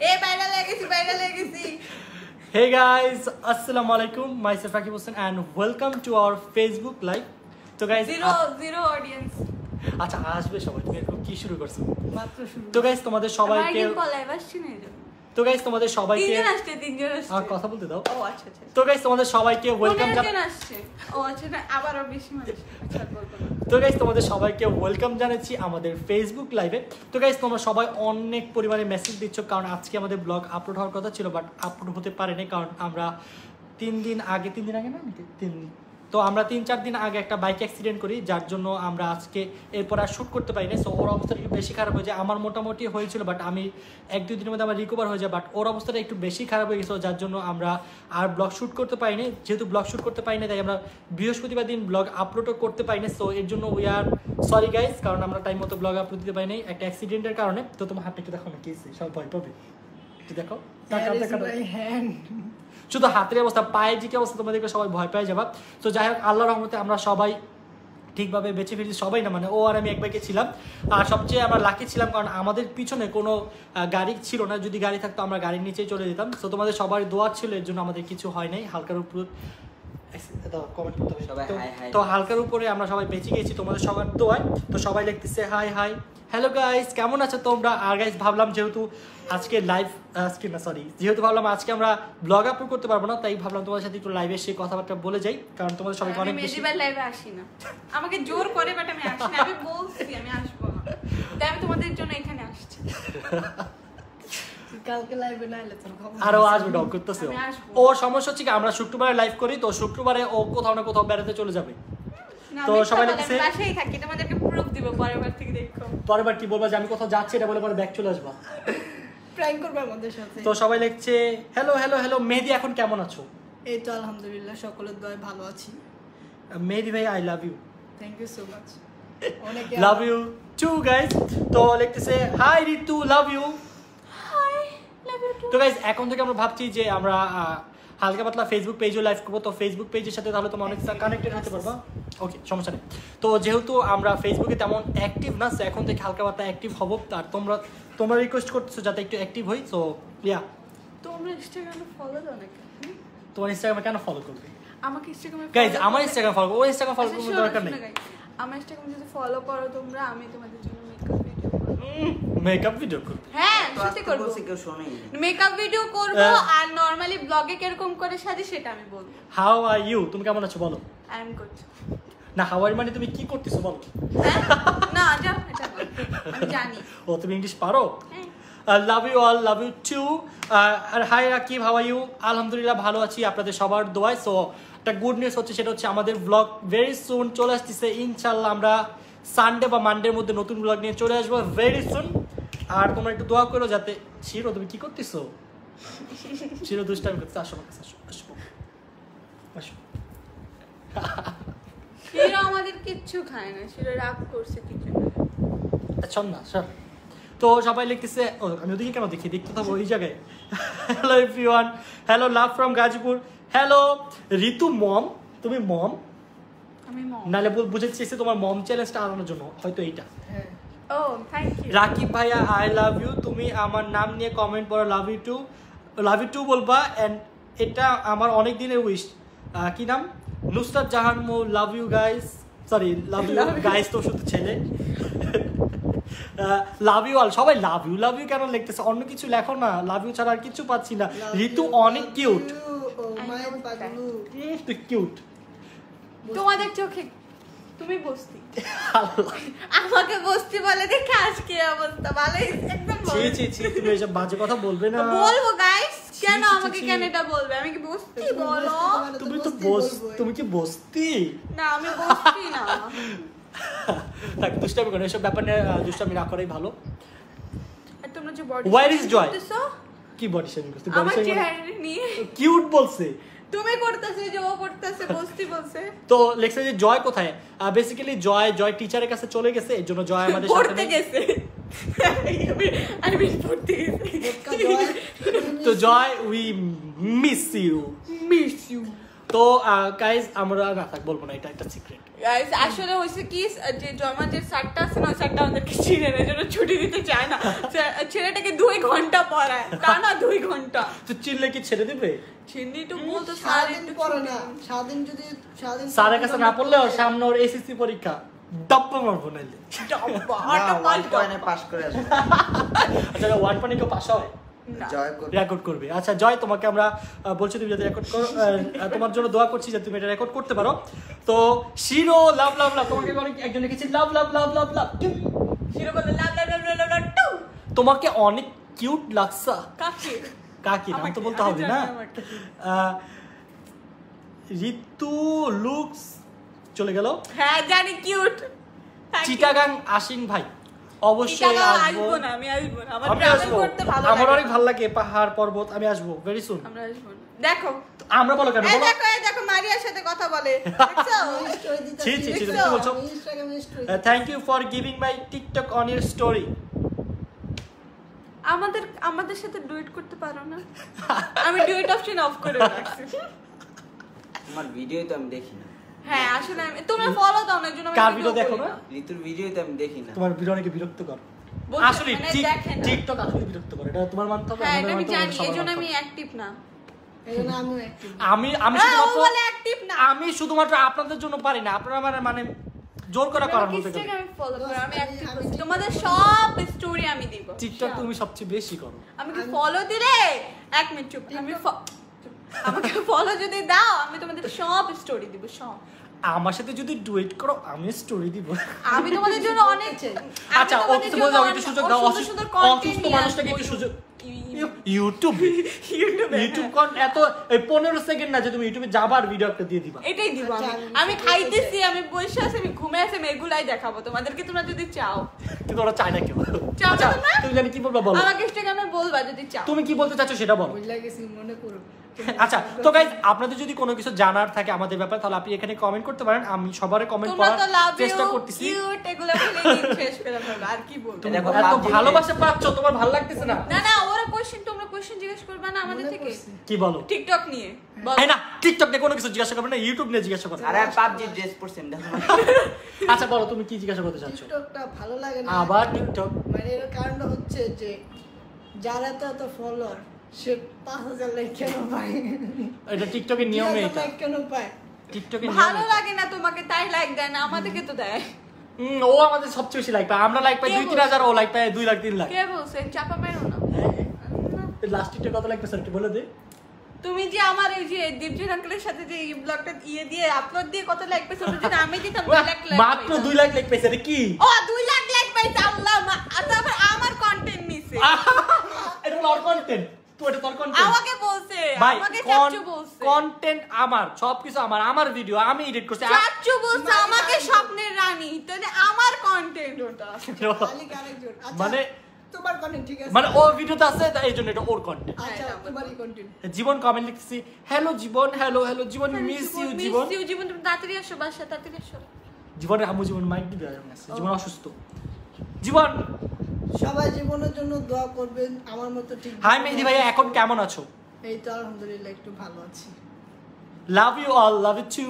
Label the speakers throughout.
Speaker 1: Hey guys, Assalamualaikum. Myself Rakib Hussain and welcome to our Facebook live. So guys,
Speaker 2: zero audience.
Speaker 1: আচ্ছা আসবে সবাই, তুমি এরকম কি শুরু করছো?
Speaker 2: মাত্র শুরু।
Speaker 1: তো গাইস তোমাদের সবাইকে
Speaker 2: তিনজন আসছে।
Speaker 1: কথা বলতে দাও।
Speaker 2: ও আচ্ছা আচ্ছা।
Speaker 1: তো গাইস তোমাদের সবাইকে ওয়েলকাম
Speaker 2: আসছে। ও আচ্ছা না আবারও বেশি মানুষ। আচ্ছা বলবো।
Speaker 1: তো গাইস তোমাদের সবাইকে ওয়েলকাম জানাচ্ছি আমাদের ফেসবুক লাইভে। তো গাইস তোমরা সবাই অনেক পরিমাণে মেসেজ দিচ্ছ, কারণ আজকে আমাদের ব্লগ আপলোড হওয়ার কথা ছিল বাট আপলোড হতে পারেনি, কারণ আমরা তিন দিন আগে না তো আমরা 3-4 দিন আগে একটা বাইক অ্যাক্সিডেন্ট করি, যার জন্য আমরা আজকে এরপর আর শ্যুট করতে পারি না। সো ওর অবস্থাটা একটু বেশি খারাপ হয়ে যায়। আমার মোটামুটি হয়েছিল বাট আমি 1-2 দিনের মধ্যে আমার রিকভার হয়ে যায়, বাট ওর অবস্থাটা একটু বেশি খারাপ হয়ে গেছিলো, যার জন্য আমরা আর ব্লগ শ্যুট করতে পারিনি। যেহেতু ব্লগ শ্যুট করতে পারিনি তাই আমরা বৃহস্পতিবার দিন ব্লগ আপলোডও করতে পারিনি। সো এর জন্য উই আর সরি গাইস, কারণ আমরা টাইম মতো ব্লগ আপলোড দিতে পারিনি একটা অ্যাক্সিডেন্টের কারণে। তো তোমার হাতটা একটু দেখো না, কি সব ভয় পাবে একটু দেখো, শুধু হাতের অবস্থা, পায়ের যে কি অবস্থা তোমাদেরকে সবাই ভয় পেয়ে যাবা। তো যাই হোক, আল্লাহর রহমতে আমরা সবাই ঠিকভাবে বেঁচে ফিরেছি, সবাই না মানে ও আর আমি এক বাইকে ছিলাম। আর সবচেয়ে আমরা লাকি ছিলাম কারণ আমাদের পিছনে কোনো গাড়ি ছিল না, যদি গাড়ি থাকতো আমরা গাড়ির নিচেই চলে যেতাম। তো তোমাদের সবার দোয়া ছিল, এর জন্য আমাদের কিছু হয় নাই। হালকার উপর কমেন্ট করতে হবে, তো হালকার উপরে আমরা সবাই বেঁচে গেছি তোমাদের সবার দোয়ায়। তো সবাই লিখতেছে হাই হাই, হ্যালো গাইস, কেমন আছো তোমরা? আর গাইস ভাবলাম যেহেতু আজকে ভাবলাম আজকে আমরা ব্লগ আপলোড করতে পারবো না, তাই ভাবলাম তোমাদের সাথে একটু লাইভে এসে কথাবার্তা বলে যাই, কারণ তোমাদের সবাইকে অনেক বেশি
Speaker 2: লাইভে আসি না, আমাকে জোর করে বাট আমি আসি না। আমি বলছি আমি আসবো না, তাই আমি তোমাদের জন্য এখানে আসছি। কালকে লাইভে না এলে তোর খবর
Speaker 1: আরো আসবে, ডক করতেছে ও। সমস্যা হচ্ছে কি আমরা শুক্রবারে লাইভ করি, তো শুক্রবারে ও কোথাও না কোথাও বেড়াতে চলে যাবে। তো সবাই লিখছে
Speaker 2: বাসায় থাকি, তোমাদেরকে প্রুফ দিব পরের বার থেকে। দেখো
Speaker 1: পরের বার কি বলবা যে আমি কোথাও যাচ্ছি, এটা বলে পরে ব্যাক চলে আসবা,
Speaker 2: প্র্যাঙ্ক করবে আমাদের সাথে।
Speaker 1: তো সবাই লিখছে হ্যালো হ্যালো হ্যালো। মেহেদি এখন কেমন আছো?
Speaker 2: এই তো আলহামদুলিল্লাহ, সকলের দয়ায় ভালো আছি।
Speaker 1: মেহেদি ভাই I love you.
Speaker 2: Thank you so much. অনেকে
Speaker 1: লাভ ইউ টু গাইস। তো লিখতেছে hi Ritu, love you.
Speaker 2: Hi love you too.
Speaker 1: তো গাইস এখন থেকে আমরা ভাবছি যে আমরা হালকা পাতলা ফেসবুক পেজও লাইভ করবো। তো ফেসবুক পেজের সাথে তাহলে তোমরা অনেকটা কানেক্টেড হতে পারবা। ওকে, সমস্যা নেই। তো যেহেতু আমরা ফেসবুকে তেমন অ্যাক্টিভ না, এখন থেকে হালকা পাতলা অ্যাক্টিভ হবো। আর তোমরা রিকোয়েস্ট করতেছো যাতে একটু অ্যাক্টিভ হই। সো ইয়া,
Speaker 2: তোমরা ইনস্টাগ্রামে ফলো দাও নাকি?
Speaker 1: তোমার ইনস্টাগ্রামে কেন ফলো করবে?
Speaker 2: আমাকে ইনস্টাগ্রামে
Speaker 1: গাইস আমার ইনস্টাগ্রাম ফলো করো, ওর ইনস্টাগ্রাম ফলো করার দরকার নেই।
Speaker 2: আমার ইনস্টাগ্রামে যদি ফলো করো তোমরা, আমি তোমাদের জন্য
Speaker 1: মেকআপ ভিডিও করব।
Speaker 2: হ্যাঁ সত্যি করব, মেকআপ ভিডিও করব। আর নরমালি ব্লগে কিরকম করে সাজি সেটা আমি বলবো।
Speaker 1: হাউ আর ইউ, তুমি কেমন আছো বলো?
Speaker 2: I am good.
Speaker 1: না হাউ আর মানে তুমি কি করতেছো বলো?
Speaker 2: না যাও, এটা বল, আমি জানি।
Speaker 1: ও তুমি ইংলিশ পারো?
Speaker 2: হ্যাঁ।
Speaker 1: Love you all, love you too. আর hi Rakib, how are you? আলহামদুলিল্লাহ ভালো আছি আপনাদের সবার দোয়ায়। সো একটা গুড নিউজ হচ্ছে, সেটা হচ্ছে আমাদের ব্লগ ভেরি সুন চলে আসতেছে ইনশাআল্লাহ। আমরা সানডে বা মানডের মধ্যে নতুন ব্লগ নিয়ে চলে আসবো ভেরি সুন। আর তোমরা একটু দোয়া করো যাতে। শিরো তুমি কি করতেছো? শিরো দুষ্টামি করতেছো, আসো আমার কাছে, আসো আসো আসো।
Speaker 2: শিরো আমাদের কিচ্ছু খায় না, শিরো রাগ করছে কিছু।
Speaker 1: আচ্ছা না স্যার। তো সবাই লিখতেছে, ও আমি ওদিকে কেন দেখতে থাকবো ওই জায়গায়। Hello everyone, hello love from Gazipur, hello Ritu mom. তুমি মম?
Speaker 2: আমি মম।
Speaker 1: নালে বুঝতে চেয়েছি তোমার মম চ্যালেঞ্জটা আনানোর জন্য হয়তো এইটা।
Speaker 2: হ্যাঁ। ও থ্যাংক ইউ
Speaker 1: রাকিব ভাইয়া, আই লাভ ইউ। তুমি আমার নাম নিয়ে কমেন্ট করো, লাভ ইউ টু বলবা। এন্ড এটা আমার অনেক দিনের উইশ। কি নাম? নুসরাত জাহান মো, love you guys. Sorry, love you guys তো শুধু ছেলে। Love you all. সবাই লাভ ইউ কেন লিখতেছে? অন্য কিছু লেখো না, লাভ ইউ ছাড়া আর কিছু পাচ্ছি না। ঋতু অনেক কিউট, কিউট
Speaker 2: তোমাদের চোখে। তুমি বস্তি, আমাকে বস্তি বলে দেখে আজকে অবস্থা ভালো একদম।
Speaker 1: তুমি এসব বাজে কথা বলবে না।
Speaker 2: বলবো গাইস, কেন আমাকে কেন এটা বলবে? আমি কি বস্তি? বলো।
Speaker 1: তুমি কি বস্তি?
Speaker 2: না আমি বস্তি না।
Speaker 1: তাক দুষ্টামি করে, এসব ব্যাপার নিয়ে দুষ্টামি না করাই ভালো।
Speaker 2: আর তোমরা যে বডি
Speaker 1: হোয়ার ইজ জয়? কি বডি শেমিং করতে?
Speaker 2: আমার চেহারা নিয়ে
Speaker 1: কিউট বলছে।
Speaker 2: তুমি করতেছে যে ও করতেছে, বস্তি বলছে।
Speaker 1: তো লেখছে যে জয় কোথায়? বেসিক্যালি জয় টিচারের কাছে চলে গেছে, এর জন্য জয় আমাদের সাথে
Speaker 2: পড়তে গেছে। আমি পড়তে গেছি।
Speaker 1: তো জয় উই মিস ইউ।
Speaker 2: তো
Speaker 1: তো গাইস আমরা না থাক বলবো না, এটা একটা সিক্রেট।
Speaker 2: গাইস আসলে হইছে কি যে জমা যে শার্টটা আছে না শার্টটা আমাদেরকে ছিঁড়ে নেয় জন্য ছুটি দিতে চায় না ছেলেটাকে 2 ঘন্টা পড়ায় টানা 2 ঘন্টা
Speaker 1: তো চিল্লে কি ছেড়ে দিবে
Speaker 2: চিন্নি তো বলতো স্যার একটু
Speaker 3: পড়ে না সারাদিন যদি সারাদিন
Speaker 1: স্যারের কাছে না পড়লে ওর সামনে ওর এসএসসি পরীক্ষা ডাব্বা মারবো নাইলে
Speaker 4: পাস করে আসবে
Speaker 1: আচ্ছা 1 কেউ পাস হয়
Speaker 4: জয় করবে
Speaker 1: রেকর্ড করবে আচ্ছা জয় তোমাকে আমরা বলছি তুমি যাতে রেকর্ড করো তোমার জন্য দোয়া করছি যে তুমি এটা রেকর্ড করতে পারো তো শিরো লাভ লাভ লাভ তোমাকে অনেক একজন লিখেছে লাভ লাভ লাভ লাভ লাভ
Speaker 2: শিরো বলে লাভ লাভ লাভ লাভ লাভ টু
Speaker 1: তোমাকে অনেক কিউট লাগছে
Speaker 2: কাকি
Speaker 1: কাকি নাম তো বলতে হবে না ঋতু লুকস চলে গেল
Speaker 2: হ্যাঁ জানি কিউট
Speaker 1: চিটাগাং আশিন ভাই অবশ্যই আসবো
Speaker 2: না আমি আসবো না আমার
Speaker 1: আমি
Speaker 2: ট্রাভেল
Speaker 1: আসবো
Speaker 2: করতে ভালো
Speaker 1: আমার
Speaker 2: লাগে
Speaker 1: অনেক ভালো লাগে পাহাড় পর্বত আমি আসবো ভেরি সুন
Speaker 2: আমরা আসবো না। দেখো
Speaker 1: আমরা বলো কেন
Speaker 2: এই
Speaker 1: বলো
Speaker 2: দেখো এই দেখো মারিয়ার সাথে কথা বলে দেখছো
Speaker 3: স্টোরি দিতে
Speaker 1: ছি, ছি, ছি,
Speaker 2: দেখছো?
Speaker 1: কি বলছো?
Speaker 3: ইনস্টাগ্রামে story
Speaker 1: thank you for giving my TikTok on your story
Speaker 2: আমাদের সাথে ডুয়েট করতে পারো না আমি ডুয়েট অপশন অফ করে রাখছি
Speaker 4: তোমার ভিডিও তো আমি দেখি না
Speaker 2: হ্যাঁ আসলে তোমরা ফলো দাও না এজন্য আমি
Speaker 1: কার
Speaker 2: video
Speaker 1: ভিডিও দেখো
Speaker 2: করি
Speaker 1: না
Speaker 4: ঋতুর ভিডিও তো আমি দেখি না
Speaker 1: তোমার ভিডিও অনেকে বিরক্ত কর
Speaker 2: বলতে-
Speaker 1: আসলে
Speaker 2: মানে দেখে না।
Speaker 1: টিকটক আসলে বিরক্ত করে এটা তোমার মানতে হবে
Speaker 2: হ্যাঁ
Speaker 1: আমাদের
Speaker 2: এটা আমি
Speaker 1: মানতে হবে,
Speaker 2: জানি
Speaker 1: সবার
Speaker 2: এজন্য
Speaker 1: মানতে
Speaker 2: আমি
Speaker 1: হবে।
Speaker 2: অ্যাক্টিভ না
Speaker 3: এজন্য আমিও একটু
Speaker 1: আমি আমি
Speaker 2: হ্যাঁ, ও
Speaker 1: শুধুমাত্র
Speaker 2: বলে অ্যাক্টিভ না
Speaker 1: আমি শুধুমাত্র আপনাদের জন্য পারি না আপনারা মানে জোর করা করার মতো করে
Speaker 2: আমি ফলো করি আমি অ্যাক্টিভ তোমাদের সব স্টোরি আমি দিব
Speaker 1: টিকটক তুমি সবচেয়ে বেশি করো
Speaker 2: আমি কি ফলো দিলে 1 মিনিট চুপ আমি আমাকে ফলো যদি দাও আমি তোমাদের সব স্টোরি দিব সব
Speaker 1: আমার সাথে যদি ডুয়েট করো আমি স্টোরি দিব
Speaker 2: আমি তোমাদের জন্য অনেক
Speaker 1: আচ্ছা ও কিছু বলে দাও একটু সুযোগ দাও অসুস্থ মানুষটাকে একটু সুযোগ ইউটিউব ইউটিউব এত 15 সেকেন্ড না যে তুমি ইউটিউবে যাবার ভিডিও একটা দিয়ে দিবা
Speaker 2: এটাই দিব
Speaker 3: আচ্ছা,
Speaker 2: আমি খাইতেছি আমি বসে আছি আমি ঘুমে আছি আমি এগুলাই দেখাবো তোমাদেরকে তোমরা যদি চাও
Speaker 1: কিন্তু ওরা চায় না কেউ
Speaker 2: চাও না
Speaker 1: আচ্ছা,
Speaker 2: তোমরা?
Speaker 1: তুমি জানি কি বলবা বলো
Speaker 2: আমাকে ইনস্টাগ্রামে বলবা যদি চাও
Speaker 1: তুমি কি বলতে চাচ্ছ সেটা বলো
Speaker 3: বুঝলা গেছি মনে করো
Speaker 1: আচ্ছা তো গাইস আপনাদের যদি কোনো কিছু জানার থাকে আমাদের ব্যাপারে তাহলে আপনি এখানে কমেন্ট করতে পারেন আমি সবারই কমেন্ট
Speaker 2: তোমরা
Speaker 1: করার
Speaker 2: তো লাভ
Speaker 1: চেষ্টা
Speaker 2: ইউ
Speaker 1: করতেছি
Speaker 2: কিউট এগুলো বলে দিন শেষ করে ফেলবো আর কি বলবো
Speaker 1: তুমি
Speaker 4: দেখো,
Speaker 1: এত
Speaker 4: PUBG
Speaker 1: ভালোবাসা পাচ্ছ তোমার ভালো লাগতেছে না
Speaker 2: না না ওরা তোমরা কোশ্চেন জিজ্ঞেস করবে না আমাদের থেকে
Speaker 1: কি বলো
Speaker 2: টিকটক নিয়ে বলো।
Speaker 1: এই না টিকটক নিয়ে কোনো কিছু জিজ্ঞাসা করবে না ইউটিউব নিয়ে জিজ্ঞাসা করবে
Speaker 4: আরে পাবজি ড্রেস পরছি আমি দেখো না।
Speaker 1: আচ্ছা বলো তুমি কি জিজ্ঞাসা করতে চাচ্ছ
Speaker 3: টিকটকটা ভালো লাগে না
Speaker 1: আবার টিকটক
Speaker 3: মানে এর কারণটা হচ্ছে যে যারা এত ফলোয়ার সে 5000 লাইক কেন পায়
Speaker 1: এটা টিকটকের নিয়মে এটা
Speaker 3: লাইক কেন পায়
Speaker 1: টিকটকের
Speaker 2: ভালো
Speaker 1: নিয়মে
Speaker 2: লাগে না তোমাকে তাই লাইক দেয় না আমাদেরকে তো দেয়
Speaker 1: ও আমাদের সবচেয়ে বেশি লাইক পায় আমরা লাইক পাই
Speaker 2: কে
Speaker 1: 2-3 হাজার ও লাইক পায় 2 লাখ 3 লাখ
Speaker 2: কে বলছে চাপা মেরো না
Speaker 1: লাস্ট টিকটক কত লাইক পেছে একটু বলে দে
Speaker 2: তুমি যে আমার এই যে দীপজিৎ আঙ্কেলের সাথে যে এই ব্লগটা দিয়ে আপলোড দিয়ে কত লাইক পেছো ওটা যদি আমি দিতাম 2 লাখ লাইক
Speaker 1: মাত্র 2 লাখ লাইক পেছে রে কি
Speaker 2: ও 2 লাখ লাইক পাইছে আল্লাহ আচ্ছা আবার আমার কন্টেন্ট নিছে
Speaker 1: এটা হলো কন্টেন্ট তো এটা তোর কন্টেন্ট
Speaker 2: আমাকে বলছে
Speaker 1: ভাই
Speaker 2: আমাকে চাচু বলছে
Speaker 1: কন্টেন্ট আমার সবকিছু আমার ভিডিও আমি এডিট করছি
Speaker 2: চাচু বলছে আমাকে স্বপ্নের রানী তাহলে আমার কন্টেন্ট ওটা
Speaker 3: খালি আরেকজন আচ্ছা
Speaker 1: মানে
Speaker 3: তোমার কন্টেন্ট ঠিক আছে
Speaker 1: মানে ও ভিডিওতে আছে তাই এই জন্য এটা ওর কন্টেন্ট
Speaker 3: আচ্ছা তোমারই কন্টেন্ট
Speaker 1: জীবন কমেন্ট লিখতেছি হ্যালো জীবন হ্যালো হ্যালো জীবন মিস ইউ জীবন
Speaker 2: জীবন তুমি তাড়াতাড়ি আসো বাসা তাড়াতাড়ি আসো
Speaker 1: জীবনের আমু জীবন মাইক দিবে জীবন অসুস্থ জীবন
Speaker 3: সবাই জীবনের জন্য দোয়া করবেন আমার মতো ঠিক
Speaker 1: হাই মেহেদি ভাইয়া এখন কেমন আছো
Speaker 3: এই তো আলহামদুলিল্লাহ একটু ভালো আছি
Speaker 1: love you all love you too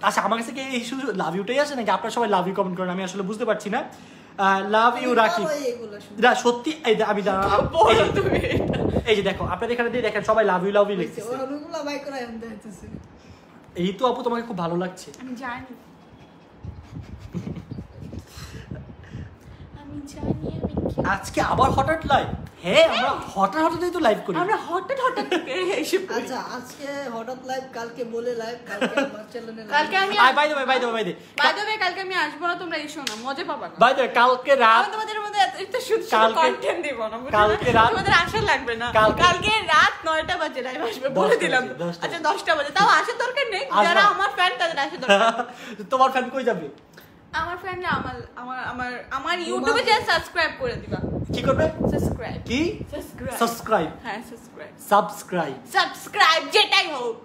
Speaker 1: আচ্ছা আমার কাছে কি এই শুধু লাভ ইউটাই আসে নাকি আপনারা সবাই লাভ ইউ কমেন্ট করেন আমি আসলে বুঝতে পারছি না লাভ ইউ রাকিব
Speaker 3: বলো এগুলো শুধু।
Speaker 1: না সত্যি এই যে আমি
Speaker 2: বলো তুমি
Speaker 1: এই যে দেখো আপনাদের এখানে দিয়ে দেখেন সবাই লাভ ইউ
Speaker 3: হয়েছে,
Speaker 1: লিখতেছে
Speaker 3: ওরা ওগুলো বাই করে আনতে হইতেছে।
Speaker 1: এই তো আপু তোমাকে খুব ভালো লাগছে
Speaker 2: আমি জানি আমি জানি আমি কি
Speaker 1: আজকে আবার হঠাৎ লাইভ হ্যাঁ আমরা হঠাৎই তো লাইভ করি
Speaker 2: আমরা হঠাৎ এসে পড়ি।
Speaker 3: আচ্ছা আজকে হঠাৎ লাইভ কালকে বলে লাইভ কালকে আমার চ্যানেলে
Speaker 2: কালকে আমি
Speaker 1: by the by the
Speaker 2: by the way কালকে আমি আসবো না তোমরা এসো না মজা পাবা না
Speaker 1: বাই দ্য কালকে রাত
Speaker 2: আমি তোমাদের মধ্যে এত শুধু
Speaker 1: কালকে-
Speaker 2: কন্টেন্ট দেব না বুঝলে?
Speaker 1: কালকে রাত-
Speaker 2: তোমাদের আশা লাগবে না
Speaker 1: কালকে-
Speaker 2: কালকে রাত 9টা বাজে লাইভ আসবে বলে
Speaker 1: 10টা
Speaker 2: দিলাম
Speaker 1: বাজে, 10টা
Speaker 2: আচ্ছা 10টা বাজে তাও আসার দরকার নেই
Speaker 1: আসবা।
Speaker 2: যারা আমার ফ্যান তাদের আসার দরকার
Speaker 1: তোমার ফ্যান কই যাবে
Speaker 2: আমার ফ্যানরা আমার ইউটিউবে যা সাবস্ক্রাইব করে দিবা
Speaker 1: কি করবে
Speaker 2: সাবস্ক্রাইব
Speaker 1: কি
Speaker 2: সাবস্ক্রাইব
Speaker 1: সাবস্ক্রাইব
Speaker 2: হ্যাঁ সাবস্ক্রাইব
Speaker 1: সাবস্ক্রাইব
Speaker 2: সাবস্ক্রাইব যেটাই হোক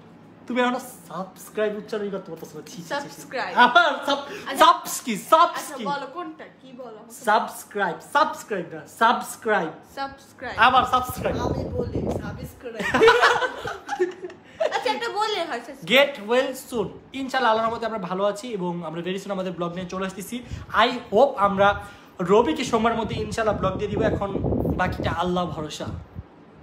Speaker 1: তুমি এখনো সাবস্ক্রাইব উচ্চারণ করতে পারতেছ না ছি
Speaker 2: Subscribe.
Speaker 1: আবার সাবস্কি
Speaker 2: আচ্ছা
Speaker 1: সাবস্কি
Speaker 2: বলো কোনটা কি বলো
Speaker 1: সাবস্ক্রাইব সাবস্ক্রাইব না সাবস্ক্রাইব
Speaker 2: সাবস্ক্রাইব
Speaker 1: আবার সাবস্ক্রাইব
Speaker 3: আমি বলি সাবস্ক্রাইব
Speaker 2: আচ্ছা একটা বলে বললে হয়
Speaker 1: গেট ওয়েল সুন। ইনশাআল্লাহ আল্লাহর রহমতে আমরা ভালো আছি এবং আমরা ভেরি সুন আমাদের ব্লগ নিয়ে চলে আসতেছি। আই হোপ আমরা রবিকে সোমবার মধ্যে ইনশাআল্লাহ ব্লগ দিয়ে দিব, এখন বাকিটা আল্লাহ ভরসা।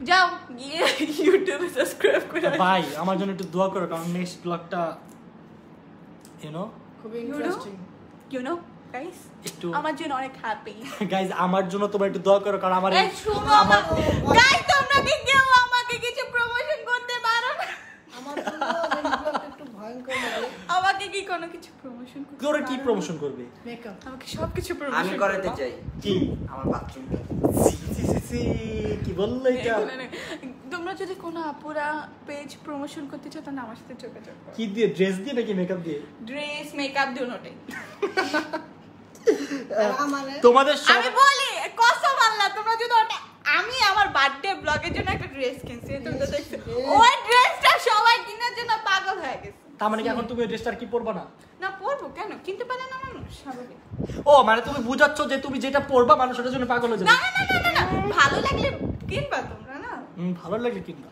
Speaker 2: যাও গিয়ে ইউটিউবে সাবস্ক্রাইব করে
Speaker 1: ভাই আমার জন্য একটু দোয়া করো, কারণ নেক্সট ব্লগটা ইউনো
Speaker 3: খুবই ইন্টারেস্টিং।
Speaker 2: ইউ নো গাইস
Speaker 1: একটু
Speaker 2: আমার জন্য অনেক হ্যাপি।
Speaker 1: গাইজ আমার জন্য তোমরা একটু দোয়া করো, কারণ আমার
Speaker 2: এই শুনো গাইস, তোমরা কি কেউ আমাকে কিছু প্রমোশন করতে পারো না?
Speaker 3: আমার জন্য এই ব্লগটা একটু ভয়ঙ্কর লাগে।
Speaker 2: আমাকে কি কোনো কিছু প্রমোশন করতে
Speaker 1: তোরা কি
Speaker 2: পারো?
Speaker 1: প্রমোশন করবে?
Speaker 3: মেকআপ
Speaker 2: আমাকে সবকিছু
Speaker 4: আমি
Speaker 2: প্রমোশন
Speaker 4: করাতে চাই
Speaker 1: কি
Speaker 4: আমার বাথরুমটা।
Speaker 1: কি বললো এটা?
Speaker 2: তোমরা যদি কোনো আপুরা পেজ প্রমোশন করতে চাও তাহলে আমার সাথে যোগাযোগ করো।
Speaker 1: কি দিয়ে, ড্রেস দিয়ে নাকি মেকআপ দিয়ে?
Speaker 2: ড্রেস মেকআপ দুটোই।
Speaker 3: আমার
Speaker 1: তোমাদের
Speaker 2: আমি বলি কসম আল্লাহ, তোমরা যদি ওটা, আমি আমার বার্থডে ব্লগের জন্য একটা ড্রেস কিনছি, তুমি তো দেখছো ওই ড্রেসটা সবাই কেনার জন্য পাগল হয়ে গেছে।
Speaker 1: তার মানে কি এখন তুমি ওই ড্রেসটা কি পরবা না?
Speaker 2: না পরবো কেন, কিনতে পারে না মানুষ স্বাভাবিক।
Speaker 1: ও মানে তুমি বুঝাচ্ছ যে তুমি যেটা পরবা মানুষ ওটার জন্য পাগল হয়ে
Speaker 2: না
Speaker 1: যাবে?
Speaker 2: না না না না, ভালো লাগলে কিনবা তোমরা না।
Speaker 1: ভালো লাগলে কিনবা।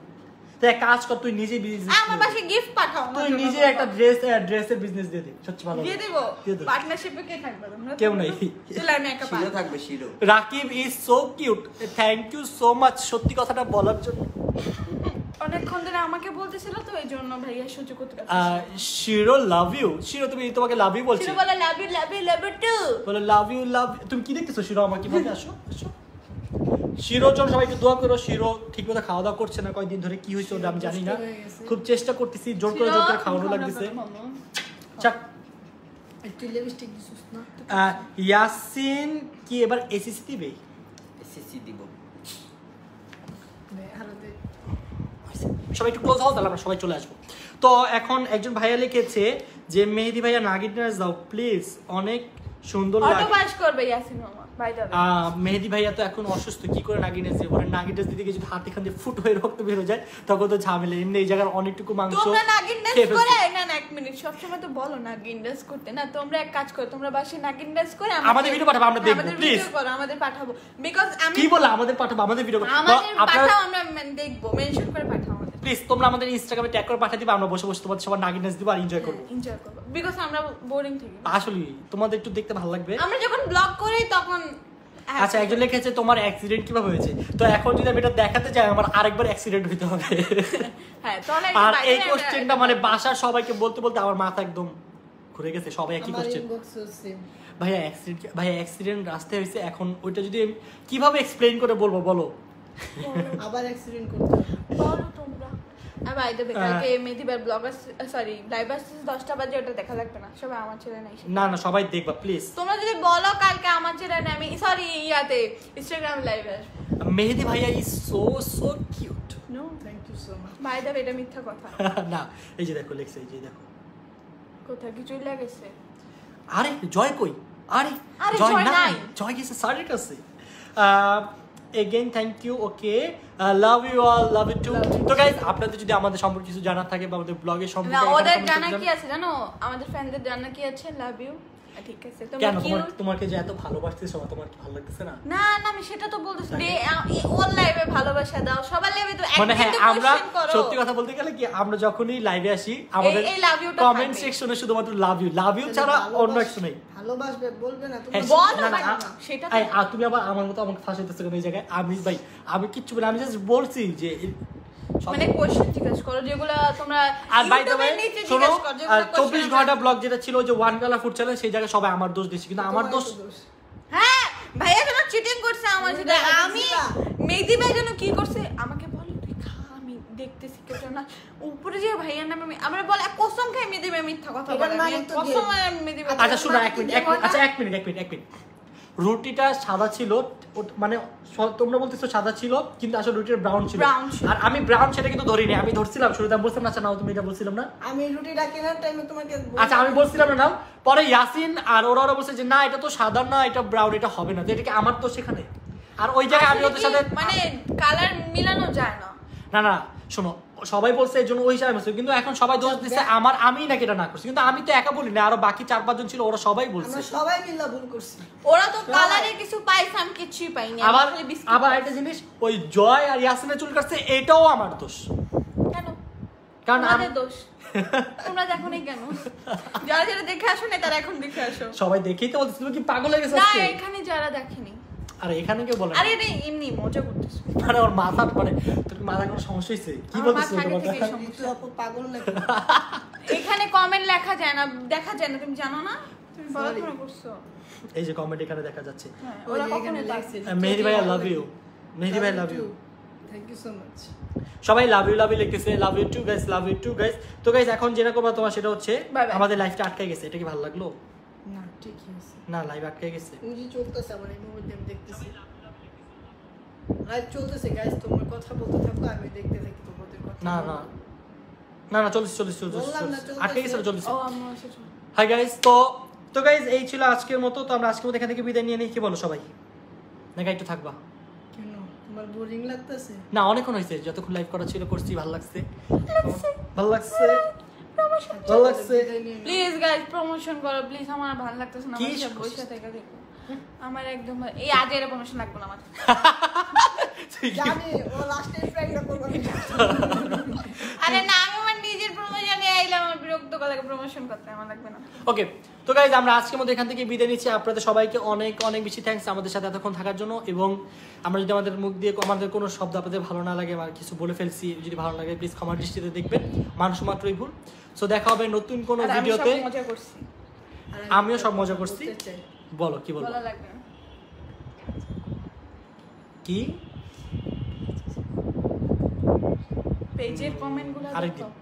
Speaker 1: তো এক কাজ কর, তুই নিজে বিজনেস
Speaker 2: আমার পাশে গিফট পাঠাও,
Speaker 1: তুই নিজে একটা ড্রেসের বিজনেস দিয়ে দে, সত্যি ভালো
Speaker 2: দিয়ে
Speaker 1: হবে।
Speaker 2: দেবো।
Speaker 1: দিয়ে দেবো।
Speaker 2: পার্টনারশিপে কে থাকবে তোমরা?
Speaker 1: কেউ নাই।
Speaker 2: চলে আমি একা
Speaker 4: শিরো
Speaker 2: পারবো।
Speaker 4: থাকবে শিরো।
Speaker 1: Rakib is so cute, thank you so much সত্যি কথাটা বলার জন্য।
Speaker 2: অনেকক্ষণ ধরে আমাকে বলতেছিল তো এই জন্য ভাইয়া সহ্য করতে পারছি।
Speaker 1: শিরো লাভ ইউ। শিরো তুমি তোমাকে লাভ ইউ বলছি?
Speaker 2: শিরো বলে love you love you love you too.
Speaker 1: বলে লাভ ইউ লাভ। তুমি কি দেখতেছো শিরো আমাকে বলতে? আসো আসো। শিরোর জন্য সবাইকে দোয়া করো। শিরো ঠিকমতো খাওয়া দাওয়া করছে না কয়েকদিন ধরে, কি হয়েছে ওটা আমি জানি না। খুব চেষ্টা করতেছি, জোর করে খাওয়ানো লাগতেছে। চাক।
Speaker 3: একটু লিপস্টিক দিছিস না?
Speaker 1: ইয়াসিন কি এবার এসএসসি দিবে?
Speaker 4: এসএসসি দিব।
Speaker 3: আরো দে।
Speaker 1: সবাই একটু ক্লোজ হও, তাহলে আমরা সবাই চলে আসবো। তো এখন একজন ভাইয়া লিখেছে যে মেহেদি ভাইয়া নাগিন ডান্স দাও প্লিজ, অনেক সুন্দর
Speaker 2: অটো
Speaker 1: লাগে।
Speaker 2: পাস করবে ইয়াসিন মামা বাই দ্য
Speaker 1: মেহেদি ভাইয়া তো এখন অসুস্থ, কি করে নাগিন ডান্স দিবে? নাগিন ডান্স দিতে গিয়ে যদি হাতে খান দিয়ে ফুট হয়ে রক্ত বের হয়ে যায় তখন তো ঝামেলা। এমনি এই জায়গার অনেকটুকু মাংস
Speaker 2: তোমরা নাগিন ডান্স
Speaker 1: খেয়ে ফেলছি।
Speaker 2: করে না না এক মিনিট, সব সময় তো বলো নাগিন ডান্স করতে না। তোমরা এক কাজ করো, তোমরা বাসায় নাগিন ডান্স করে
Speaker 1: আমাদের ভিডিও পাঠাবো, আমরা দেখবো,
Speaker 2: আমাদের
Speaker 1: প্লিজ।
Speaker 2: ভিডিও করো, আমাদের পাঠাবো। বিকজ আমি
Speaker 1: কি বলে আমাদের পাঠাবো? আমাদের ভিডিও
Speaker 2: আমাদের
Speaker 1: আপনারা
Speaker 2: পাঠাও, আমরা দেখবো, মেনশন করে পাঠাও আমাদের।
Speaker 1: প্লিজ তোমরা আমাদের ইনস্টাগ্রামে ট্যাগ করে পাঠিয়ে দিবে, আমরা বসে বসে তোমাদের সবার নাগিন ডান্স দিব আর এনজয় করবো।
Speaker 2: এনজয় করবো বিকজ আমরা বোরিং থাকি।
Speaker 1: আসলে তোমাদের একটু দেখতে ভালো লাগবে।
Speaker 2: আমরা যখন ব্লগ করি তখন
Speaker 1: আচ্ছা, একজন লিখেছে তোমার অ্যাক্সিডেন্ট কিভাবে হয়েছে? তো এখন যদি আমি এটা দেখাতে যাই আমার আরেকবার অ্যাক্সিডেন্ট হইতে হবে।
Speaker 2: হ্যাঁ তাহলে
Speaker 1: আর এই কোশ্চেনটা মানে বাসার সবাইকে বলতে বলতে আমার মাথা একদম ঘুরে গেছে, সবাই একই
Speaker 3: আমার
Speaker 1: কোশ্চেন।
Speaker 3: ইনবক্সও সেম।
Speaker 1: ভাইয়া অ্যাক্সিডেন্ট রাস্তায় হয়েছে, এখন ওইটা যদি আমি কিভাবে এক্সপ্লেইন করে বলবো বলো?
Speaker 3: আবার অ্যাক্সিডেন্ট করতে হবে।
Speaker 2: বলো তোমরা। আর বাই দ্য ওয়ে কালকে মেদিবার ব্লগার সরি লাইভ আসছে 10টা বাজে, ওটা দেখা লাগবে না, সবাই আমার ছেলে নাই।
Speaker 1: না না সবাই দেখবা প্লিজ।
Speaker 2: তোমরা যদি বলো কালকে আমার ছেলে নাই, আমি সরি ইয়াতে ইনস্টাগ্রাম লাইভে আসবো।
Speaker 1: মেহেদি ভাইয়া is so so cute.
Speaker 2: No
Speaker 3: thank you so much.
Speaker 2: By the way এটা মিথ্যা কথা।
Speaker 1: না এই যে দেখো লেখছে, এই যে দেখো।
Speaker 2: কোথায় কিছুই লাগেছে?
Speaker 1: আরে জয় কই? আরে
Speaker 2: আরে
Speaker 1: জয়
Speaker 2: জয়
Speaker 1: নাই,
Speaker 2: নাই।
Speaker 1: জয় গেছে স্যারের কাছে। Again thank you, okay love you all, love you too. তো গাইস আপনাদের যদি আমাদের সম্পর্কে কিছু জানার থাকে বা আমাদের ব্লগের
Speaker 2: না
Speaker 1: সম্পর্কে
Speaker 2: ওদের
Speaker 1: comment
Speaker 2: জানা
Speaker 1: করতে
Speaker 2: কি আছে জানো? আমাদের ফ্যানদের জানা কি আছে? Love you. ঠিক আছে
Speaker 1: কেন
Speaker 2: তোমরা
Speaker 1: তোমার
Speaker 2: কিউট।
Speaker 1: তোমাকে যে এত ভালোবাসতে সবাই, তোমার কি ভালো লাগতেছে না?
Speaker 2: না না আমি সেটা তো বলতেছি যে ওর লাইভে ভালোবাসা দাও, সবার লাইভে তো
Speaker 1: মানে হ্যাঁ,
Speaker 2: একদিন তো
Speaker 1: আমরা
Speaker 2: কোশ্চেন করো।
Speaker 1: সত্যি কথা বলতে গেলে কি আমরা যখনই লাইভে আসি আমাদের
Speaker 2: এই love you টা
Speaker 1: কমেন্ট
Speaker 2: থাকবে।
Speaker 1: সেকশনে শুধুমাত্র লাভ ইউ ছাড়া অন্য কিছু নেই।
Speaker 3: ভালোবাসবে বলবে না তুমি?
Speaker 1: হ্যাঁ,
Speaker 2: বলো
Speaker 1: না, না,
Speaker 2: না, সেটা তো
Speaker 1: এই, আর তুমি আবার আমার মতো আমাকে ফাঁসাইতেছো কেন এই জায়গায়? আমি কিচ্ছু বলি, আমি জাস্ট বলছি যে সব-
Speaker 2: মানে কোশ্চেন জিজ্ঞাসা করো যেগুলো তোমরা
Speaker 1: আর বাই দ্য
Speaker 2: ইউটিউবের নিচে
Speaker 1: শোনো,
Speaker 2: জিজ্ঞাসা করো যেগুলো
Speaker 1: 24 ঘন্টা ব্লগ যেটা ছিল যে ওয়ান কালার ফুড চ্যালেঞ্জ, সেই জায়গায় সবাই আমার দোষ দিচ্ছে, কিন্তু আমার দোষ
Speaker 2: হ্যাঁ ভাইয়া যেন চিটিং করছে আমার সাথে।
Speaker 3: তুমি
Speaker 2: আমি
Speaker 3: দেখছিলা?
Speaker 2: মেহেদি ভাই যেন কি করছে আমাকে বলে তুই খা, আমি দেখতেছি কেউ না উপরে যে ভাইয়ার নামে আমরা বলে কসম খাই মেহেদি ভাই মিথ্যা কথা
Speaker 3: এটার
Speaker 2: বলে।
Speaker 3: মানে তো
Speaker 2: কসম
Speaker 3: যে-
Speaker 2: আমি মেহেদি ভাই
Speaker 1: আচ্ছা শোনো এক মিনিট আচ্ছা এক মিনিট রুটিটা সাদা ছিল, মানে তোমরা বলতেছো সাদা ছিল কিন্তু আসলে রুটিটা ব্রাউন ছিল।
Speaker 2: Brown ছিল।
Speaker 1: আর আমি ব্রাউন সেটা কিন্তু ধরিনি, আমি ধরছিলাম শুরুতে, আমি বলছিলাম না, আচ্ছা নাও তুমি এটা বলছিলাম না।
Speaker 3: আমি রুটিটা কেনার টাইমে তোমাকে
Speaker 1: আচ্ছা আমি বলছিলাম না নাও, পরে ইয়াসিন আর ওরা বলছে যে না এটা তো সাদা না, এটা ব্রাউন, এটা হবে না। তো এটা কি আমার তো সেখানে, আর ওই জায়গায় আমি ওদের সাথে
Speaker 2: মানে কালার মিলানো যায় না।
Speaker 1: না না শোনো, সবাই বলছে এই জন্য ওই হিসাবে বলছে, কিন্তু এখন সবাই দোষ দিচ্ছে আমি নাকি এটা না করছি, কিন্তু আমি তো একা বলি না, আরো বাকি 4-5 জন ছিল, ওরা সবাই বলছে।
Speaker 3: আমরা সবাই মিলে ভুল করছি।
Speaker 2: ওরা তো কালারে কিছু পাইছে, আমি কিছুই পাইনি। আমি
Speaker 1: আবার
Speaker 2: খালি বিস্কিট
Speaker 1: আবার
Speaker 2: পাইছি।
Speaker 1: একটা জিনিস, ওই জয় আর ইয়াসিনের চুল কাটছে, এটাও আমার দোষ।
Speaker 2: কেন?
Speaker 1: কারণ
Speaker 2: আমাদের দোষ। তোমরা দেখো না কেন? যারা যারা দেখে আসো না তারা এখন দেখে আসো।
Speaker 1: সবাই দেখেই তো বলছিস তুমি কি পাগল হয়ে গেছো
Speaker 2: না
Speaker 1: আজকে?
Speaker 2: এখানে যারা দেখেনি।
Speaker 1: আরে এখানে কেউ বলে না।
Speaker 2: আরে রে এমনি মজা করতেছ।
Speaker 1: মানে ওর মাথা মানে তোর কি মাথা কোনো সমস্যা হইছে? কি
Speaker 2: আমার
Speaker 1: বলছিস
Speaker 2: মাথা আগে
Speaker 1: তোমার
Speaker 2: থেকেই
Speaker 1: কথা?
Speaker 2: সমস্যা।
Speaker 3: তুই আপু পাগল নাকি?
Speaker 2: এখানে কমেন্ট লেখা যায় না, দেখা যায় না, তুমি জানো না? তুমি পড়াশোনা করছো।
Speaker 1: এই যে কমেন্ট এখানে দেখা যাচ্ছে।
Speaker 2: হ্যাঁ,
Speaker 3: ওই
Speaker 2: ওরা
Speaker 3: যে
Speaker 2: কখনো
Speaker 3: এখানে
Speaker 2: দেখে।
Speaker 3: লেখছে।
Speaker 1: মেহেদি ভাই আই লাভ ইউ। মেহেদি ভাই love you.
Speaker 3: Thank you so much.
Speaker 1: সবাই লাভ ইউ লিখতেছে, love you too guys, love you too guys. তো গাইস এখন যেটা করবা তোমার সেটা হচ্ছে
Speaker 2: Bye bye.
Speaker 1: আমাদের লাইফটা আটকে গেছে। এটা কি ভালো লাগলো?
Speaker 3: না ঠিকই আছে।
Speaker 1: না লাইভ আটকে গেছে।
Speaker 3: উজি চলতেছে আমার এই মুহূর্তে আমি দেখতেছি। লাইভ চলতেছে গাইস, তোমরা কথা বলতে থাকো আমি দেখতে থাকি তোমাদের কথা।
Speaker 1: না না না না চল্লিশ
Speaker 3: বললাম না, চলতেছে।
Speaker 1: আটকে গেছে চল্লিশ।
Speaker 2: ও আমরা এসেছো।
Speaker 1: হাই গাইস, তো গাইস এই ছিল আজকের মতো। তো আমরা আজকের মতো এখান থেকে বিদায় নিয়ে নিই। কি বলো সবাই? নাকি একটু থাকবা?
Speaker 3: কেন তোমার বোরিং লাগতেছে?
Speaker 1: না অনেকক্ষণ হয়েছে, যতক্ষণ লাইভ করা ছিল করছি, ভালো লাগছে ভালো লাগছে ভালো লাগছে।
Speaker 2: প্লিজ গাইস প্রমোশন করো প্লিজ, আমার ভালো লাগতেছে না।
Speaker 1: কি
Speaker 2: আমার সব
Speaker 1: সমস্যা?
Speaker 2: বসে থেকে দেখো আমার একদম এই আজ এর প্রমোশন লাগবে না আমার।
Speaker 3: জানি ও লাস্টে প্র্যাঙ্কটা করবে।
Speaker 2: আরে না আমি আমার নিজের প্রমোশনে আইলাম, আমার বিরক্ত লাগে প্রমোশন করতে, আমার লাগবে না।
Speaker 1: ওকে তো গাইজ আমরা আজকের মধ্যে এখান থেকে বিদায় নিচ্ছি। আপনাদের সবাইকে অনেক অনেক বেশি থ্যাঙ্কস আমাদের সাথে এতক্ষণ থাকার জন্য। এবং আমরা যদি আমাদের মুখ দিয়ে আমাদের কোনো শব্দ আপনাদের ভালো না লাগে বা কিছু বলে ফেলছি, যদি ভালো লাগে প্লিজ ক্ষমার দৃষ্টিতে দেখবেন, মানুষ মাত্রই ভুল। সো দেখা হবে নতুন কোনো
Speaker 2: আর আমি সব
Speaker 1: ভিডিওতে।
Speaker 2: মজা করছি,
Speaker 3: আর
Speaker 1: আমিও সব মজা করছি।
Speaker 3: বলতে চাই।
Speaker 1: বলো কি বলবো?
Speaker 2: ভালো লাগবে না।
Speaker 1: কি
Speaker 2: পেজের কমেন্টগুলো
Speaker 1: আরেকদিন।
Speaker 2: দেখো।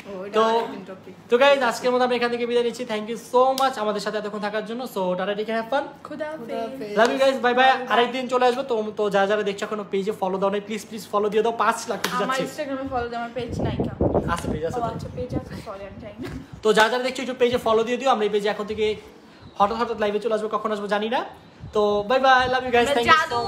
Speaker 3: ও এটা
Speaker 1: তো
Speaker 3: আরেকদিন টপিক।
Speaker 1: তো গাইজ আজকের মতো আমরা এখান থেকে বিদায় নিচ্ছি। থ্যাংক ইউ সো মাচ আমাদের সাথে এতক্ষণ থাকার জন্য। So tata, take care, have fun,
Speaker 2: খুদা
Speaker 3: খুদা
Speaker 2: হাফেজ।
Speaker 3: হাফেজ।
Speaker 1: Love you guys, bye bye. আরেকদিন চলে আসবো। তো যারা দেখছো এখনো পেজে ফলো দাও নাই, প্লিজ ফলো দিয়ে দাও। 5 লাখ
Speaker 2: আমার
Speaker 1: যাচ্ছে।
Speaker 2: ইনস্টাগ্রামে ফলো দাও, আমার পেজ নাই কেন?
Speaker 1: আছে পেজ আছে
Speaker 2: ও
Speaker 1: তো।
Speaker 2: আচ্ছা পেজ আছে, সরি আমি জানি না।
Speaker 1: তো যারা দেখছো একটু পেজে ফলো দিয়ে দিও। আমরা এই পেজে এখন থেকে হঠাৎ লাইভে চলে আসবো, কখন আসবো জানি না। তো bye bye, love you guys, thank you.
Speaker 2: জাদু